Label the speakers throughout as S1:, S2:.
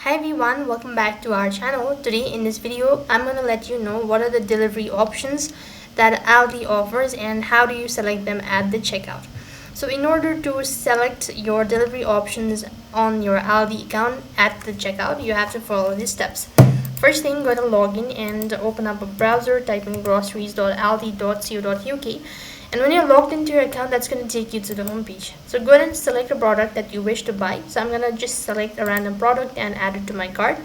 S1: Hi everyone, welcome back to our channel. Today in this video, I'm going to let you know what are the delivery options that Aldi offers and how do you select them at the checkout. So in order to select your delivery options on your Aldi account at the checkout, you have to follow these steps. First thing, go to login and open up a browser, type in groceries.aldi.co.uk, and when you're logged into your account, that's going to take you to the home page. So go ahead and select a product that you wish to buy. So I'm going to just select a random product and add it to my cart.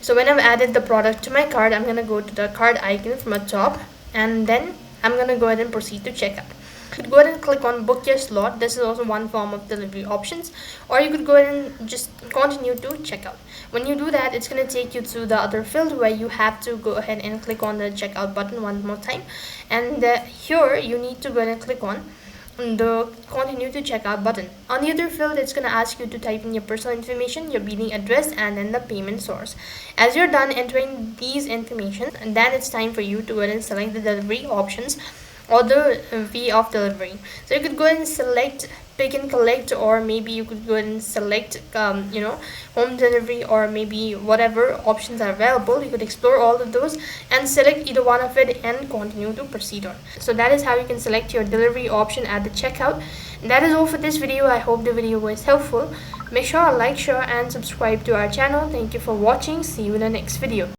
S1: So when I've added the product to my cart, I'm going to go to the cart icon from the top, and then I'm going to go ahead and proceed to checkout. You could go ahead and click on book your slot. This is also one form of delivery options, or you could go ahead and just continue to checkout. When you do that, it's going to take you to the other field where you have to go ahead and click on the checkout button one more time, and here you need to go ahead and click on the continue to checkout button. On the other field, it's going to ask you to type in your personal information, your billing address, and then the payment source. As you're done entering these information, and then it's time for you to go ahead and select the delivery options or the fee of delivery. So you could go ahead and select pick and collect, or maybe you could go ahead and select home delivery, or maybe whatever options are available. You could explore all of those and select either one of it and continue to proceed on. So that is how you can select your delivery option at the checkout. And that is all for this video. I hope the video was helpful. Make sure to like, share and subscribe to our channel. Thank you for watching. See you in the next video.